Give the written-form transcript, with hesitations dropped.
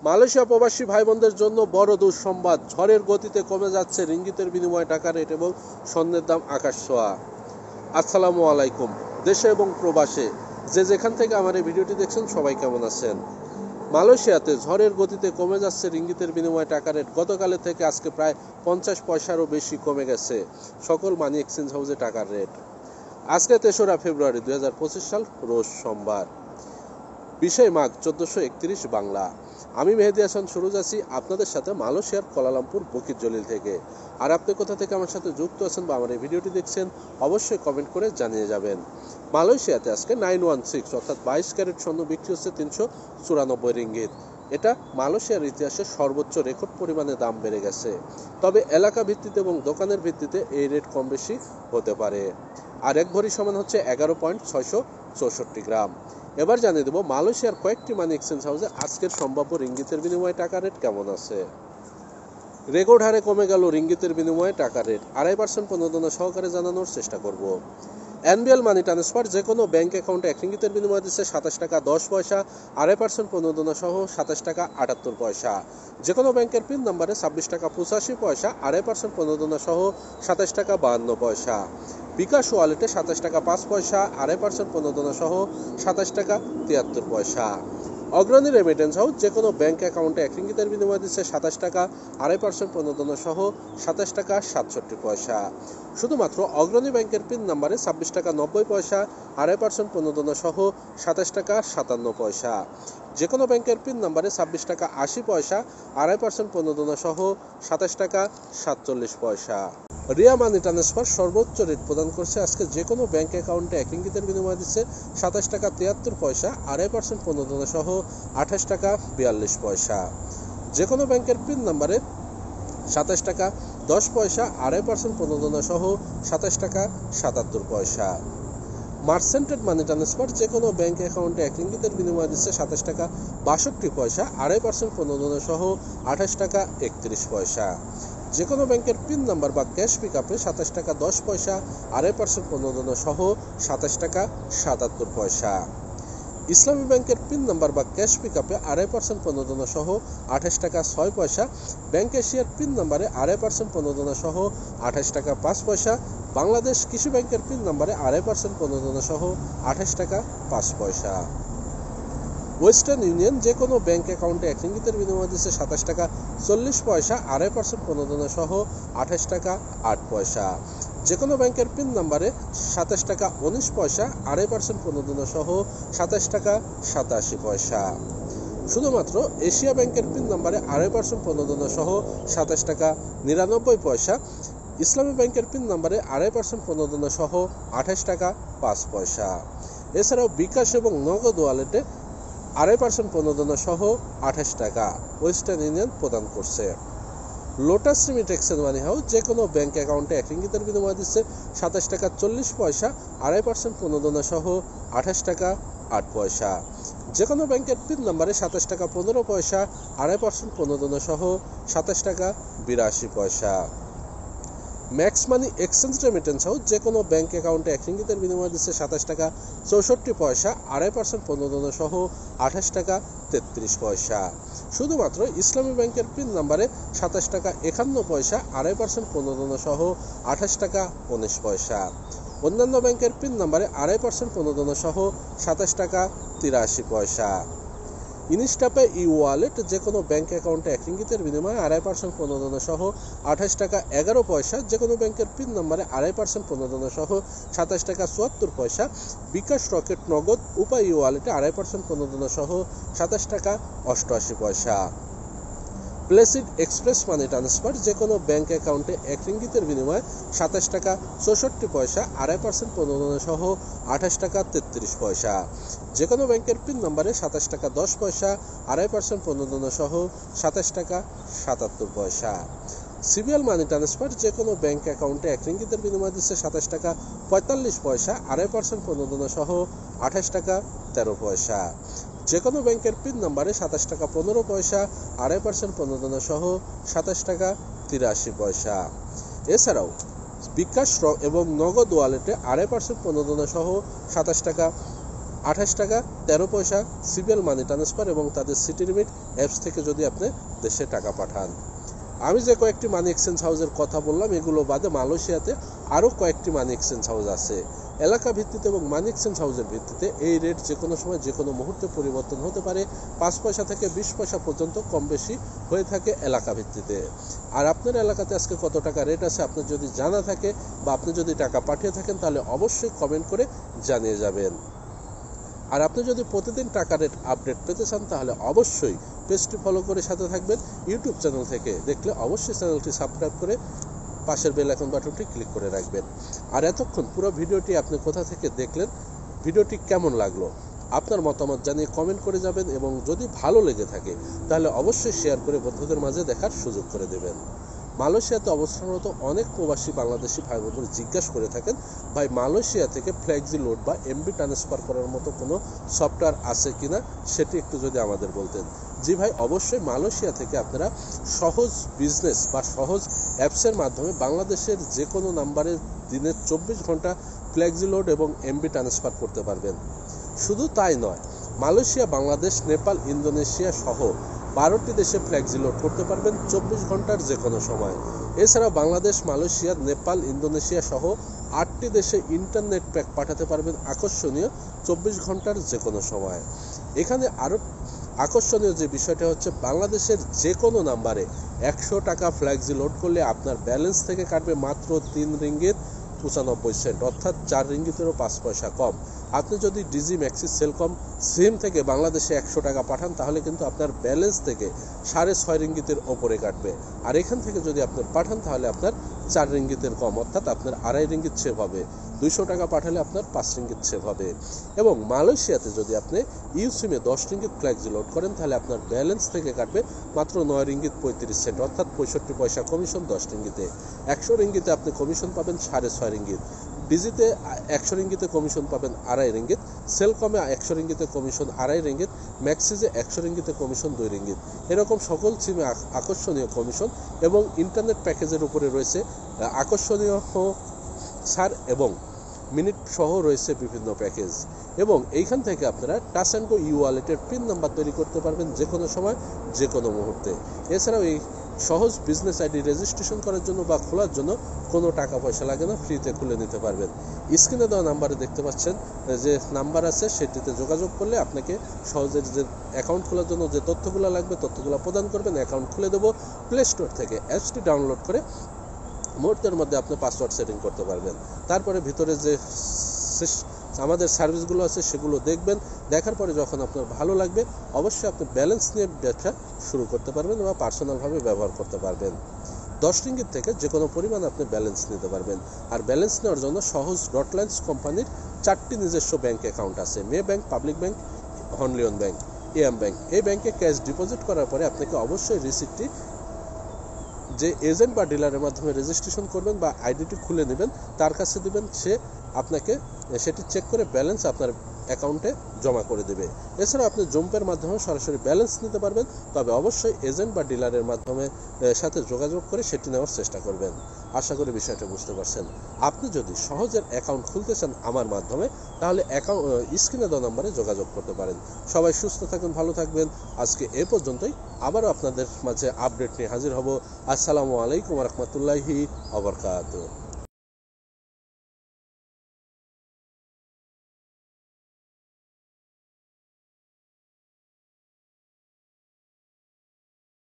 Malaysia প্রবাসী ভাই বোনদের জন্য বড় দুঃসংবাদ, ঝড়ের গতিতে কমে যাচ্ছে রিঙ্গিতের বিনিময়ে টাকা রেট এবং স্বর্ণের দাম আকাশ ছোঁয়া। আসসালামু আলাইকুম। দেশে এবং প্রবাসে যে যেখান থেকে আমার এই ভিডিওটি দেখছেন সবাই কেমন আছেন? মালয়েশিয়াতে ঝড়ের গতিতে কমে যাচ্ছে রিঙ্গিতের বিনিময়ে টাকা রেট। গতকালের থেকে আজকে প্রায় 50 পয়সারও বেশি কমে গেছে সকল মানি এক্সচেঞ্জ হাউসে টাকার রেট। আজকে 3রা ফেব্রুয়ারি 2025 সাল, রোজ সোমবার, 20 মাঘ 1431 বাংলা। আমি মেহেদি হাসান সুরজ আছি আপনাদের সাথে মালয়েশিয়ার কুয়ালালামপুর বকির জলিল থেকে। আর আপনি কোথা থেকে আমার সাথে যুক্ত আছেন বা আমার এই ভিডিওটি দেখছেন অবশ্যই কমেন্ট করে জানিয়ে যাবেন। মালয়েশিয়াতে আজকে 916 অর্থাৎ 22 ক্যারেট স্বর্ণ বিক্রি হচ্ছে 394 রিঙ্গিত। এটা মালয়েশিয়ার ইতিহাসে সর্বোচ্চ রেকর্ড পরিমাণে দাম বেড়ে গেছে। তবে এলাকা ভিত্তিতে এবং দোকানের ভিত্তিতে এই রেট কম বেশি হতে পারে। আর এক ভরি সমান হচ্ছে 11.664 গ্রাম। এবার জানিয়ে দেব মালয়েশিয়ার কয়েকটি মানি এক্সচেঞ্জ হাউসে আজকের সম্ভাব্য রিঙ্গিতের বিনিময়ে টাকা রেট কেমন আছে। রেকর্ড হারে কমে গেল রিঙ্গিতের বিনিময়ে টাকা রেট। 2.5% প্রণোদনা সহকারে জানানোর চেষ্টা করব। এনবিএল মানি ট্রান্সফার যে কোনো ব্যাংক অ্যাকাউন্টে 1 রিঙ্গিতের বিনিময়ে দিচ্ছে 27 টাকা 10 পয়সা, 2.5% প্রণোদনা সহ 27 টাকা 78 পয়সা। যে কোনো ব্যাংকের পিন নাম্বারে 26 টাকা 85 পয়সা, 2.5% প্রণোদনা সহ 27 টাকা 52 পয়সা। বিকাশ ওয়ালেটে 27 টাকা 5 পয়সা, 2.5% প্রণোদনা সহ 27 টাকা 73 পয়সা। অগ্রণী রেমিটেন্স হাউস যে কোনো ব্যাংক অ্যাকাউন্টে 1 রিঙ্গিতের বিনিময়ে দিচ্ছে 27 টাকা, 2.5% প্রণোদনা সহ 27 টাকা 67 পয়সা। শুধুমাত্র অগ্রণী ব্যাংকের পিন নাম্বারে 26 টাকা 90 পয়সা, 2.5% প্রণোদনা সহ 27 টাকা 57 পয়সা। যে কোনো ব্যাংকের পিন নাম্বারে 26 টাকা 80 পয়সা, 2.5% প্রণোদনা সহ 27 টাকা 47 পয়সা। রিয়া মানি ট্রান্সফার সর্বোচ্চ রেট প্রদান করছে আজকে যে কোনো ব্যাংক অ্যাকাউন্টে 1 রিঙ্গিতের বিনিময়ে দিচ্ছে 27 টাকা 73 পয়সা, 2.5% প্রণোদনা সহ 28 টাকা 42 পয়সা। যে কোনো ব্যাংকের পিন নাম্বারে 27 টাকা 10 পয়সা, 2.5% প্রণোদনা সহ 27 টাকা 77 পয়সা। মার্সেন্টেড মানি ট্রান্সফার যে কোনো ব্যাংক অ্যাকাউন্টে 1 রিঙ্গিতের বিনিময়ে দিচ্ছে 27 টাকা 62 পয়সা, 2.5% প্রণোদনা সহ 28 টাকা 31 পয়সা। যে কোনো ব্যাংকের পিন নাম্বার বা ক্যাশ পিকআপে 27 টাকা 10 পয়সা, 2.5% প্রণোদনা সহ 27 টাকা 77 পয়সা। ইসলামী ব্যাংকের পিন নাম্বার বা ক্যাশ পিকআপে 2.5% প্রণোদনা সহ 28 টাকা 6 পয়সা। ব্যাংক এশিয়ার পিন নাম্বারে 2.5% প্রণোদনা সহ 28 টাকা 5 পয়সা। বাংলাদেশ কৃষি ব্যাংকের পিন নাম্বারে 2.5% প্রণোদনা সহ 28 টাকা 5 পয়সা। ওয়েস্টার্ন ইউনিয়ন যে কোনো ব্যাংক অ্যাকাউন্টে 1 রিঙ্গিতের বিনিময়ে দিচ্ছে 27 টাকা 40 পয়সা, 2.5% প্রণোদনা সহ 28 টাকা 8 পয়সা। যে কোনো ব্যাংকের পিন নাম্বারে 27 টাকা 19 পয়সা, 2.5% প্রণোদনা সহ 27 টাকা 87 পয়সা। শুধুমাত্র এশিয়া ব্যাংকের পিন নাম্বারে 2.5% প্রণোদনা সহ 27 টাকা 99 পয়সা। ইসলামী ব্যাংকের পিন নাম্বারে 2.5% প্রণোদনা সহ 28 টাকা 5 পয়সা। এছাড়াও বিকাশ এবং নগদ ওয়ালেটে 2.5% প্রণোদনা সহ 28 টাকা ওয়েস্টার্ন ইউনিয়ন প্রদান করছে। লোটাস রিমিটেক্সের মানি হাউস যে কোনো ব্যাংক অ্যাকাউন্টে 1 রিঙ্গিতের বিনিময়ে দিচ্ছে 27 টাকা 40 পয়সা, 2.5% প্রণোদনা সহ 28 টাকা 8 পয়সা। যে কোনো ব্যাংকের পিন নাম্বারে 27 টাকা 15 পয়সা, 2.5% প্রণোদনা সহ 27 টাকা 82 পয়সা। Max money exchange remittance house যে কোনো ব্যাংক অ্যাকাউন্টে 1 রিঙ্গিতের বিনিময়ে দিচ্ছে 27 টাকা 64 পয়সা, 2.5% প্রণোদনা সহ 28 টাকা 33 পয়সা। শুধুমাত্র ইসলামী ব্যাংকের পিন নাম্বারে 27 টাকা 51 পয়সা, 2.5% প্রণোদনা সহ 28 টাকা 19 পয়সা। অন্যান্য ব্যাংকের পিন নাম্বারে 2.5% প্রণোদনা সহ 27 টাকা 83 পয়সা। ইনস্টাপে ই ওয়ালেট যে কোনো ব্যাংক অ্যাকাউন্টে 1 রিঙ্গিতের বিনিময়ে 2.5% প্রণোদনা সহ 28 টাকা 11 পয়সা। যে কোনো ব্যাংকের পিন নাম্বারে 2.5% প্রণোদনা সহ 27 টাকা 74 পয়সা। বিকাশ রকেট নগদ উপায় ই ওয়ালেটে 2.5% প্রণোদনা সহ 27 টাকা 88 পয়সা। প্লেসিড এক্সপ্রেস মানি ট্রান্সফার যে কোনো ব্যাংক অ্যাকাউন্টে 1 রিঙ্গিতের বিনিময়ে 27 টাকা 64 পয়সা, 2.5% প্রণোদনা সহ 28 টাকা 33 পয়সা। যে কোনো ব্যাংকের পিন নাম্বারে 27 টাকা 10 পয়সা, 2.5% প্রণোদনা সহ 27 টাকা 77 পয়সা। সিবিএল মানি ট্রান্সফার যে কোনো ব্যাংক অ্যাকাউন্টে 1 রিঙ্গিতের বিনিময়ে দিচ্ছে 27 টাকা 45 পয়সা, 2.5% প্রণোদনা সহ 28 টাকা 13 পয়সা। যে কোনো ব্যাংকের পিন নাম্বারে 27 টাকা 15 পয়সা, 2.5% প্রণোদনা সহ 27 টাকা 83 পয়সা। এছাড়াও বিকাশ এবং নগদ ওয়ালেটে 2.5% প্রণোদনা সহ 27 টাকা 28 টাকা 13 পয়সা সিবিএল মানি ট্রান্সফার এবং তাদের সিটি লিমিট অ্যাপস থেকে যদি আপনি দেশে টাকা পাঠান। আমি যে কয়েকটি মানি এক্সচেঞ্জ হাউসের কথা বললাম, এগুলো বাদে মালয়েশিয়াতে আরও কয়েকটি মানি এক্সচেঞ্জ হাউস আছে। এলাকা ভিত্তিতে এবং মানি এক্সচেঞ্জ হাউসের ভিত্তিতে এই রেট যে কোনো সময় যে কোনো মুহূর্তে পরিবর্তন হতে পারে। 5 পয়সা থেকে 20 পয়সা পর্যন্ত কম বেশি হয়ে থাকে এলাকা ভিত্তিতে। আর আপনার এলাকাতে আজকে কত টাকা রেট আছে আপনার যদি জানা থাকে বা আপনি যদি টাকা পাঠিয়ে থাকেন, তাহলে অবশ্যই কমেন্ট করে জানিয়ে যাবেন। আর আপনি যদি প্রতিদিন টাকা রেট আপডেট পেতে চান, তাহলে অবশ্যই পেজটি ফলো করে সাথে থাকবেন। ইউটিউব চ্যানেল থেকে দেখলে অবশ্যই চ্যানেলটি সাবস্ক্রাইব করে পাশের বেল আইকন বাটনটি ক্লিক করে রাখবেন। আর এতক্ষণ পুরো ভিডিওটি আপনি কোথা থেকে দেখলেন, ভিডিওটি কেমন লাগলো আপনার মতামত জানিয়ে কমেন্ট করে যাবেন, এবং যদি ভালো লেগে থাকে তাহলে অবশ্যই শেয়ার করে বন্ধুদের মাঝে দেখার সুযোগ করে দেবেন। মালয়েশিয়াতে অবস্থানরত অনেক প্রবাসী বাংলাদেশি ভাই বন্ধুরা জিজ্ঞাসা করে থাকেন, ভাই মালয়েশিয়া থেকে ফ্লেক্সি লোড বা এমবি ট্রান্সফার করার মতো কোনো সফটওয়্যার আছে কিনা, সেটি একটু যদি আমাদের বলতেন। জি ভাই, অবশ্যই মালয়েশিয়া থেকে আপনারা সহজ বিজনেস বা সহজ অ্যাপসের মাধ্যমে বাংলাদেশের যে কোনো নাম্বারে দিনে 24 ঘন্টা ফ্লেক্সি লোড এবং এমবি ট্রান্সফার করতে পারবেন। শুধু তাই নয়, মালয়েশিয়া, বাংলাদেশ, নেপাল, ইন্দোনেশিয়া সহ 12টি দেশে ফ্লেক্সি লোড করতে পারবেন 24 ঘন্টার যে কোনো সময়। এছাড়াও বাংলাদেশ, মালয়েশিয়া, নেপাল, ইন্দোনেশিয়া সহ 8টি দেশে ইন্টারনেট প্যাক পাঠাতে পারবেন আকর্ষণীয় 24 ঘন্টার যে কোনো সময়। এখানে আরও আকর্ষণীয় যে বিষয়টা হচ্ছে, বাংলাদেশের যে কোনো নাম্বারে 100 টাকা ফ্লেক্সি লোড করলে আপনার ব্যালেন্স থেকে কাটবে মাত্র 3 রিঙ্গিত 95 সেন্ট, অর্থাৎ 4 রিঙ্গিতেরও 5 পয়সা কম। আপনি যদি ডিজি, ম্যাক্সিস, সেলকম সিম থেকে বাংলাদেশে 100 টাকা পাঠান, তাহলে কিন্তু আপনার ব্যালেন্স থেকে 6.5 রিঙ্গিতের ওপরে কাটবে। আর এখান থেকে যদি আপনি পাঠান, তাহলে আপনার 4 রিঙ্গিতের কম, অর্থাৎ আপনার 2.5 রিঙ্গিত সেভ হবে। 200 টাকা পাঠালে আপনার 5 রিঙ্গিত সেভ হবে। এবং মালয়েশিয়াতে যদি আপনি ইউ সিমে 10 রিঙ্গিত ফ্লেক্সি লোড করেন, তাহলে আপনার ব্যালেন্স থেকে কাটবে মাত্র 9 রিঙ্গিত 35 সেন্ট, অর্থাৎ 65 পয়সা কমিশন 10 রিঙ্গিতে। 100 রিঙ্গিতে আপনি কমিশন পাবেন 6.5 রিঙ্গিত। ডিজিতে 100 রিঙ্গিতে কমিশন পাবেন 2.5 রিঙ্গিত, সেলকমে 100 রিঙ্গিতে কমিশন 2.5 রিঙ্গিত, ম্যাক্সিসে 100 রিঙ্গিতে কমিশন 2 রিঙ্গিত। এরকম সকল সিমে আকর্ষণীয় কমিশন এবং ইন্টারনেট প্যাকেজের উপরে রয়েছে আকর্ষণীয় ছাড় এবং মিনিট সহ রয়েছে বিভিন্ন প্যাকেজ। এবং এইখান থেকে আপনারা টাচ অ্যান্ড গো ইউ ওয়ালেটের পিন নাম্বার তৈরি করতে পারবেন যে কোনো সময় যে কোনো মুহূর্তে। এছাড়াও এই সহজ বিজনেস আইডি রেজিস্ট্রেশন করার জন্য বা খোলার জন্য কোনো টাকা পয়সা লাগে না, ফ্রিতে খুলে নিতে পারবেন। স্ক্রিনে দেওয়া নাম্বারে দেখতে পাচ্ছেন যে নাম্বার আছে, সেটিতে যোগাযোগ করলে আপনাকে সহজে যে অ্যাকাউন্ট খোলার জন্য যে তথ্যগুলো লাগবে তথ্যগুলো প্রদান করবেন, অ্যাকাউন্ট খুলে দেবো। প্লে স্টোর থেকে অ্যাপসটি ডাউনলোড করে মুহূর্তের মধ্যে আপনি পাসওয়ার্ড সেটিং করতে পারবেন। তারপরে ভিতরে যে আমাদের সার্ভিসগুলো আছে সেগুলো দেখবেন। দেখার পরে যখন আপনার ভালো লাগবে, অবশ্যই আপনি ব্যালেন্স নিয়ে ব্যবসা শুরু করতে পারবেন বা পার্সোনালভাবে ব্যবহার করতে পারবেন। 10 রিঙ্গিত থেকে যে কোনো পরিমাণ আপনি ব্যালেন্স নিতে পারবেন। আর ব্যালেন্স নেওয়ার জন্য সহজ ডটলাইন্স কোম্পানির 4টি নিজস্ব ব্যাংক অ্যাকাউন্ট আছে: Maybank, Public Bank, Hong Leong Bank, AmBank. এই ব্যাংকে ক্যাশ ডিপোজিট করার পরে আপনাকে অবশ্যই রিসিপ্টটি যে এজেন্ট বা ডিলারের মাধ্যমে রেজিস্ট্রেশন করবেন বা আইডিটি খুলে নেবেন, তার কাছে দিবেন। সে আপনাকে সেটি চেক করে ব্যালেন্স আপনার অ্যাকাউন্টে জমা করে দেবে। এছাড়াও আপনি জম্পের মাধ্যমে সরাসরি ব্যালেন্স নিতে পারবেন, তবে অবশ্যই এজেন্ট বা ডিলারের মাধ্যমে সাথে যোগাযোগ করে সেটি নেওয়ার চেষ্টা করবেন। আশা করি বিষয়টা বুঝতে পারছেন। আপনি যদি সহজের অ্যাকাউন্ট খুলতে চান আমার মাধ্যমে, তাহলে স্ক্রিনে দেওয়া নম্বরে যোগাযোগ করতে পারেন। সবাই সুস্থ থাকেন, ভালো থাকবেন। আজকে এ পর্যন্তই। আবারও আপনাদের মাঝে আপডেট নিয়ে হাজির হব। আসসালামু আলাইকুম ওয়া রাহমাতুল্লাহি ওয়া বারাকাতুহু।